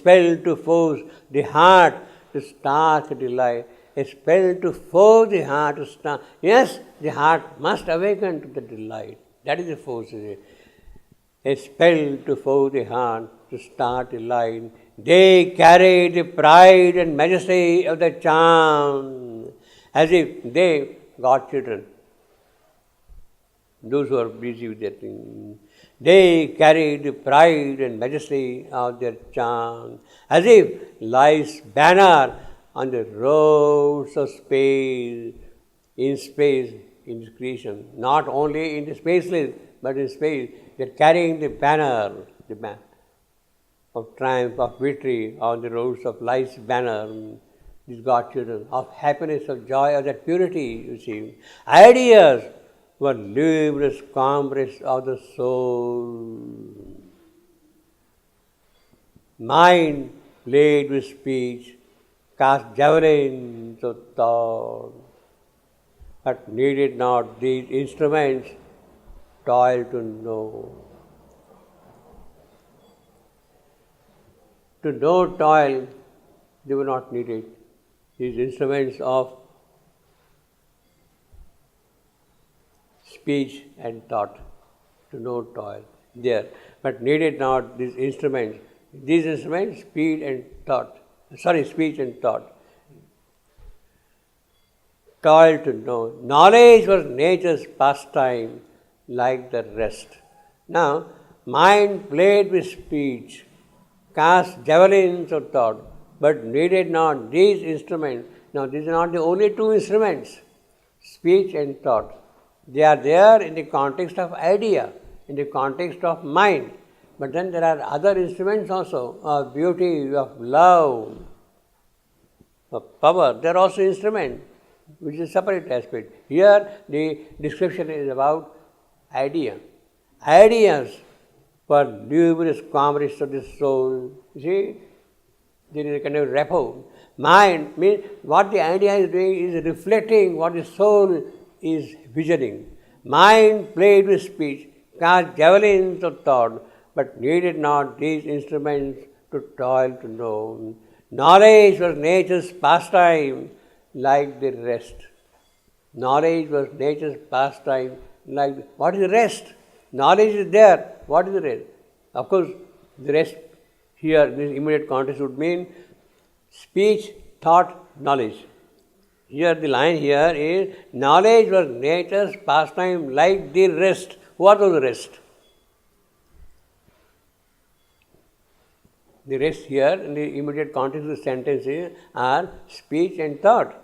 spell to force the heart to start the delight. A spell to force the heart to start. Yes, the heart must awaken to the delight. That is the force. A spell to force the heart to start delight. They carry the pride and majesty of the charm, as if they got children. Those who are busy with their thing. They carry the pride and majesty of their charm, as if life's banner on the roads of space, in creation, not only in the spaceless, but in space. They are carrying the banner of triumph, of victory on the roads of life's banner. These God children, of happiness, of joy, of that purity, you see. Ideas were luminous comrades of the soul. Mind played with speech, cast javelins of thought, but needed not these instruments toil to know. To know toil, they were not needed. These instruments of speech and thought, to know toil, there, but needed not these instruments. These instruments, speech and thought. Toil to know. Knowledge was nature's pastime, like the rest. Now, mind played with speech, cast javelins of thought, but needed not these instruments. Now, these are not the only two instruments, speech and thought. They are there in the context of idea, in the context of mind. But then there are other instruments also, of beauty, of love, of power. They are also instruments, which is a separate aspect. Here, the description is about idea. Ideas for numerous comrades of the soul. You see, there is a kind of rapport. Mind means what the idea is doing is reflecting what the soul is visioning. Mind played with speech, cast javelins of thought, but needed not these instruments to toil to know. Knowledge was nature's pastime, like the rest. Knowledge was nature's pastime, like what is the rest? Knowledge is there. What is the rest? Of course, the rest here, in this immediate context would mean speech, thought, knowledge. Here, the line here is, knowledge was nature's pastime like the rest. What was the rest? The rest here, in the immediate context of the sentences, are speech and thought.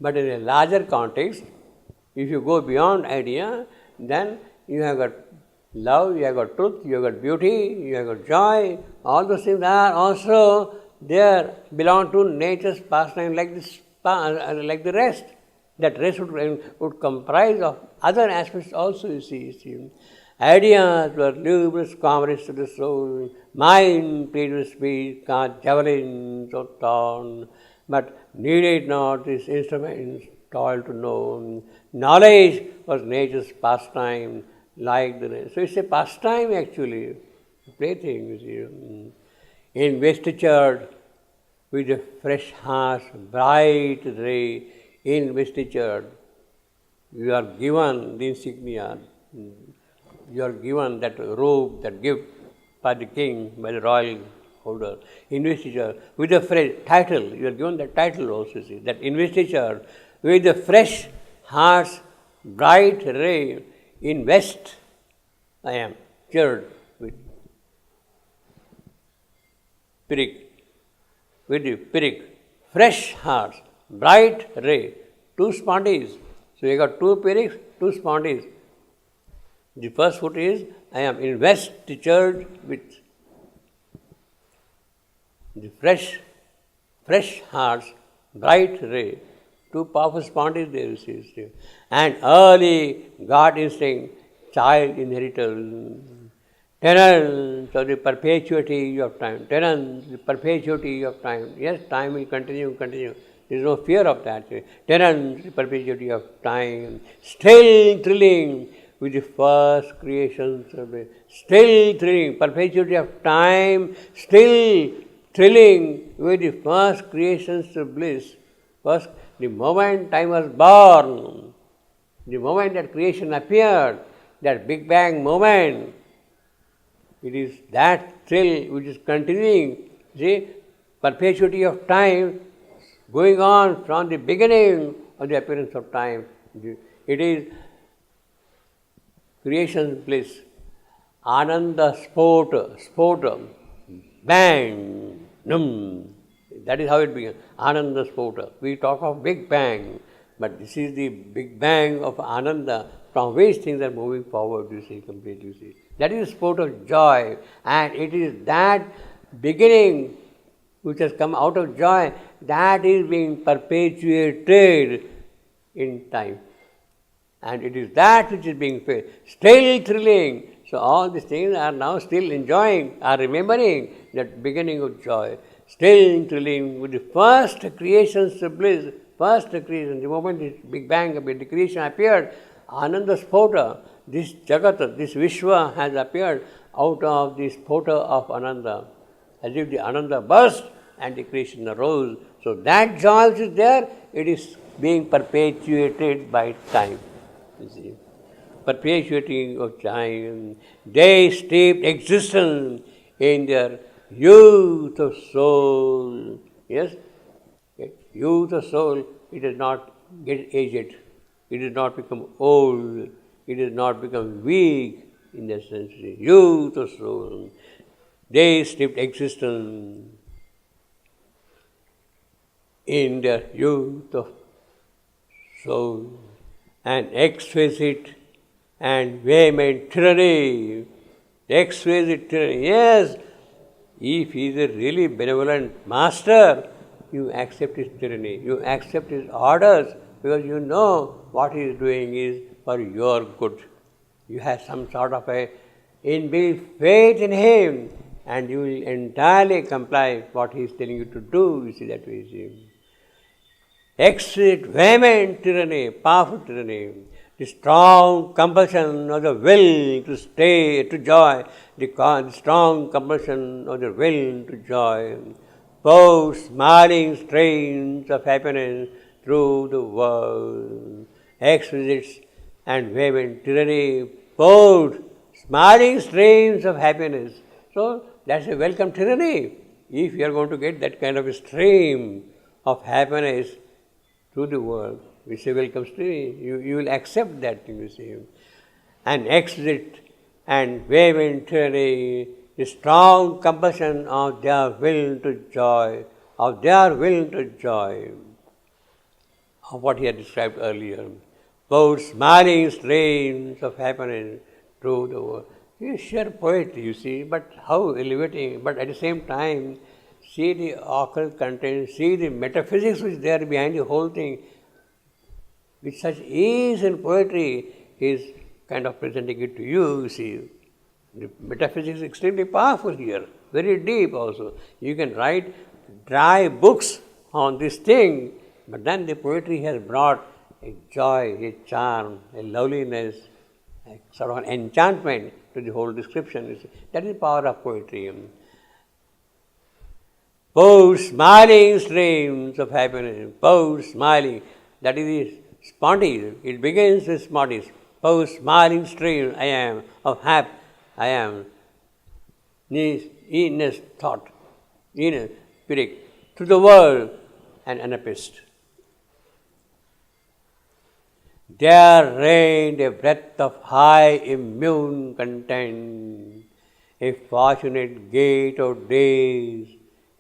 But in a larger context, if you go beyond idea, then you have got love, you have got truth, you have got beauty, you have got joy. All those things are also there, belong to nature's pastime like the rest. That rest would comprise of other aspects also, you see. Ideas were numerous comrades to the soul. Mind played with speech, cast javelins of thought, but needed not these instruments toil to know. Knowledge was nature's pastime, like the rest. So it's a pastime actually, a plaything, you see. Investitured with a fresh heart, bright ray, investitured, you are given the insignia, you are given that robe, that gift by the king, by the royal holder. Investiture with a fresh title, you are given that title also, see. That investiture with a fresh heart's bright ray, invest, I am cheered with Pirik, fresh hearts, bright ray, two spondees. So you got two Piriks, two spondees. The first foot is, I am investitured with the fresh hearts, bright ray, two powerful spondees there you see. And early God instinct, child inheritors, tenants of the perpetuity of time, tenants, the perpetuity of time. Yes, time will continue. There is no fear of that. Tenants, the perpetuity of time, still thrilling with the first creations of the still thrilling, perpetuity of time, still thrilling with the first creations of bliss. First, the moment time was born, the moment that creation appeared, that Big Bang moment, it is that thrill which is continuing. See, perpetuity of time going on from the beginning of the appearance of time. It is creation's bliss. Ananda sport, bang, num. That is how it began. Ananda sport. We talk of Big Bang, but this is the Big Bang of Ananda from which things are moving forward, you see, completely, you see. That is the sport of joy, and it is that beginning which has come out of joy that is being perpetuated in time. And it is that which is being felt, still thrilling. So all these things are now still enjoying, are remembering that beginning of joy, still thrilling with the first creations of bliss, first creation, the moment the Big Bang, the creation appeared, Ananda Spota, this Jagat, this Vishwa has appeared out of the Spota of Ananda, as if the Ananda burst and the creation arose. So that joy which is there, it is being perpetuated by time. You see, perpetuating of time. They steeped existence in their youth of soul. Yes, youth of soul, it does not get aged. It does not become old. It does not become weak in that sense. Youth of soul. They steeped existence in their youth of soul. An exquisite and vehement tyranny. Exquisite tyranny. Yes, if he is a really benevolent master, you accept his tyranny. You accept his orders because you know what he is doing is for your good. You have some sort of a inbuilt faith in him, and you will entirely comply what he is telling you to do. You see that way. You see. Exquisite, vehement tyranny, powerful tyranny, the strong compulsion of the will to stay, to joy, the strong compulsion of the will to joy, pour smiling strains of happiness through the world. Exquisite and vehement tyranny poured smiling strains of happiness. So that's a welcome tyranny. If you are going to get that kind of a stream of happiness through the world, which is a welcome stream, you will accept that thing, you see. An exquisite and vehement tyranny, the strong compulsion of their will to joy, of what he had described earlier. Poured smiling strains of happiness through the world. He is sheer poetry, you see, but how elevating, but at the same time, see the occult content, see the metaphysics which is there behind the whole thing. With such ease and poetry, he is kind of presenting it to you, you see. The metaphysics is extremely powerful here, very deep also. You can write dry books on this thing, but then the poetry has brought a joy, a charm, a loveliness, a sort of an enchantment to the whole description. That is the power of poetry. Pour smiling streams of happiness, pour smiling, that is the spontaneous, it begins with spontaneous. Pour smiling streams, I am, of happy, I am, inner thought, inner spirit, to the world, an anarchist. There reigned a breath of high immune content, a fortunate gate of days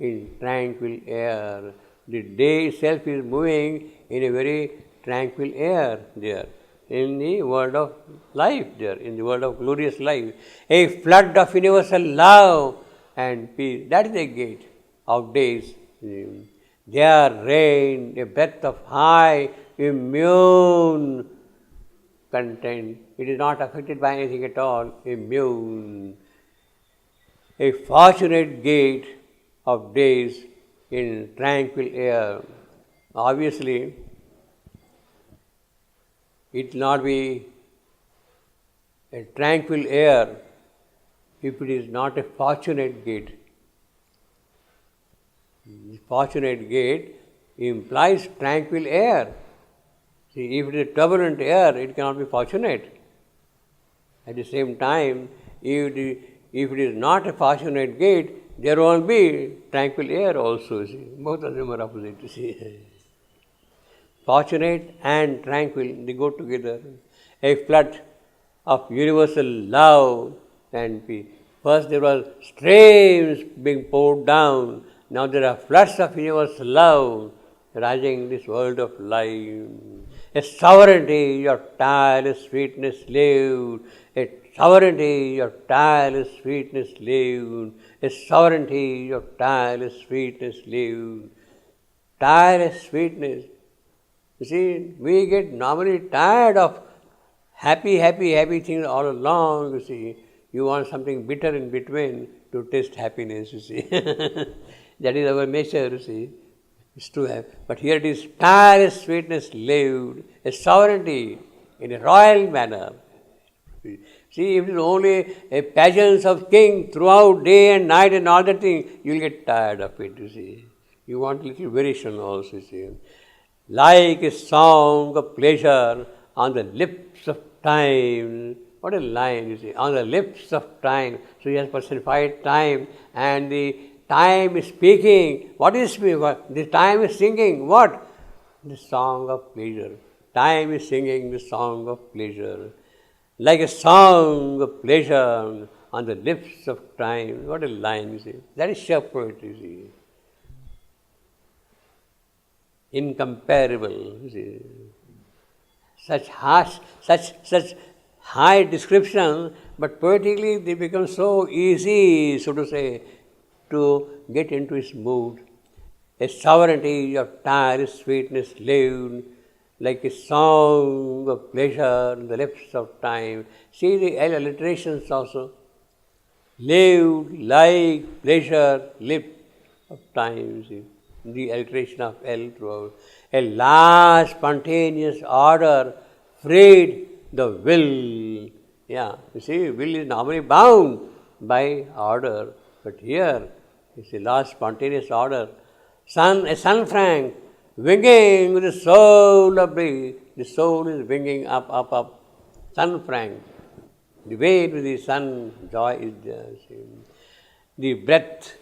in tranquil air. The day itself is moving in a very tranquil air there, in the world of life there, in the world of glorious life. A flood of universal love and peace. That is the gate of days. There reigned a breath of high immune content. It is not affected by anything at all. Immune. A fortunate gate of days in tranquil air. Obviously, it will not be A tranquil air, if it is not a fortunate gate. Fortunate gate implies tranquil air. See, if it is turbulent air, it cannot be fortunate. At the same time, if it is not a fortunate gate, there won't be tranquil air also. See, both of them are opposite. See, fortunate and tranquil, they go together. A flood of universal love and peace. First there was streams being poured down. Now there are floods of universal love rising in this world of life. A sovereignty of tireless sweetness lived. A sovereignty of tireless sweetness lived. A sovereignty of tireless sweetness lived. Tireless sweetness. You see, we get normally tired of happy things all along, you see. You want something bitter in between to taste happiness, you see. That is our nature, you see. It's to have. But here it is tireless sweetness lived, a sovereignty in a royal manner. See, if it is only a pageant of king throughout day and night and all that thing, you will get tired of it, you see. You want little variation also, you see. Like a song of pleasure on the lips of time. What a line, you see, on the lips of time. So he has personified time, and the time is speaking. What is speaking? The time is singing. What? The song of pleasure. Time is singing the song of pleasure. Like a song of pleasure on the lips of time. What a line, you see. That is sheer poetry, you see. Incomparable, you see. Such high description, but poetically they become so easy, so to say, to get into his mood. A sovereignty of tireless sweetness lived, like a song of pleasure on the lips of time. See the alliterations also. Lived like pleasure, lip of time, see. The alliteration of L throughout. A large spontaneous order freed the will. Yeah, you see, will is normally bound by order, but here it's a large spontaneous order. A sun frank, winging with the soul of the soul is winging up. Sun frank, the way to the sun, joy is there. See. The breath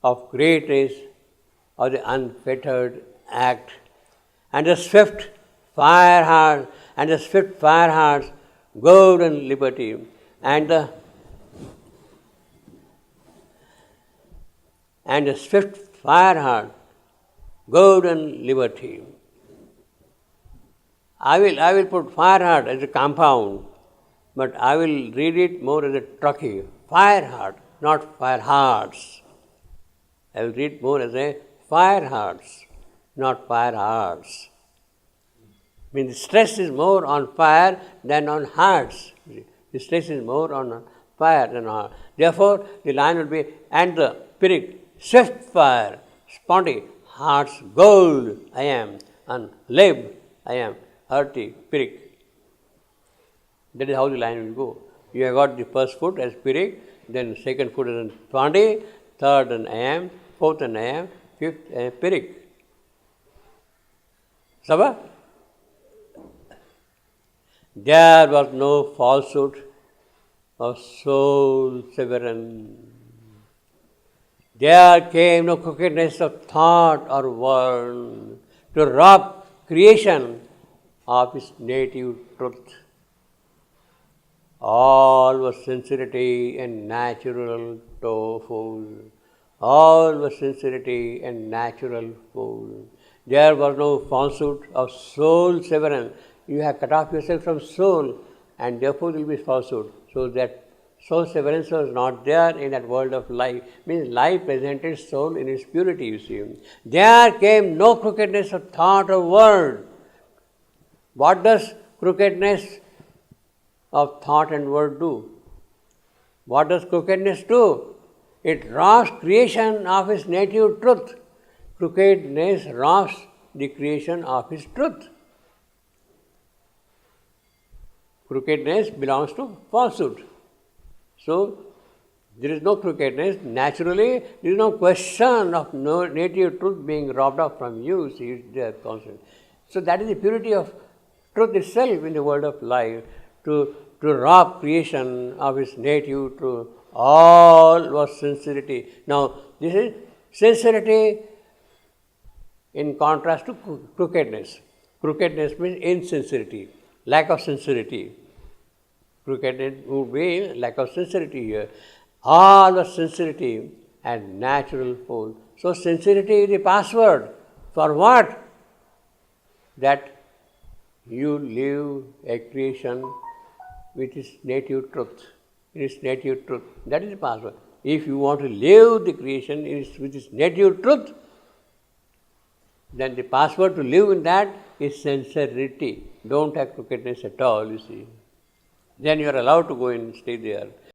of greatness of the unfettered act, and the swift fire hearts, golden liberty, and the swift fire heart, golden liberty. I will put fire heart as a compound, but I will read it more as a trucky. Fire heart, not fire hearts. I will read more as a fire hearts, not fire hearts. I mean, the stress is more on fire than on hearts. The stress is more on fire than on heart. Therefore, the line will be, and the Pyrrhic, swift fire, spondy, heart's gold I am, and lib I am, earthy, Pyrrhic. That is how the line will go. You have got the first foot as Pyrrhic, then second foot as spondy, third an I am, fourth an I am, fifth Pyrrhic. Sabha? There was no falsehood of soul severance. There came no crookedness of thought or word to rob creation of its native truth. All was sincerity and natural fold. All was sincerity and natural fold. There was no falsehood of soul severance. You have cut off yourself from soul, and therefore there will be falsehood. So that soul severance was not there in that world of life. Means life presented soul in its purity, you see. There came no crookedness of thought or word. What does crookedness of thought and word do? What does crookedness do? It robs creation of its native truth. Crookedness robs the creation of its truth. Crookedness belongs to falsehood. So, there is no crookedness. Naturally, there is no question of no native truth being robbed off from you. See, they are constant. So, that is the purity of truth itself in the world of life, to rob creation of its native truth. All was sincerity. Now, this is sincerity in contrast to crookedness. Crookedness means insincerity, lack of sincerity. Crookedness would be lack of sincerity here. All was sincerity and natural force. So, sincerity is the password for what? That you live a creation with its native truth, in its native truth. That is the password. If you want to live the creation with its native truth, then the password to live in that is sincerity. Don't have crookedness at all, you see. Then you are allowed to go and stay there.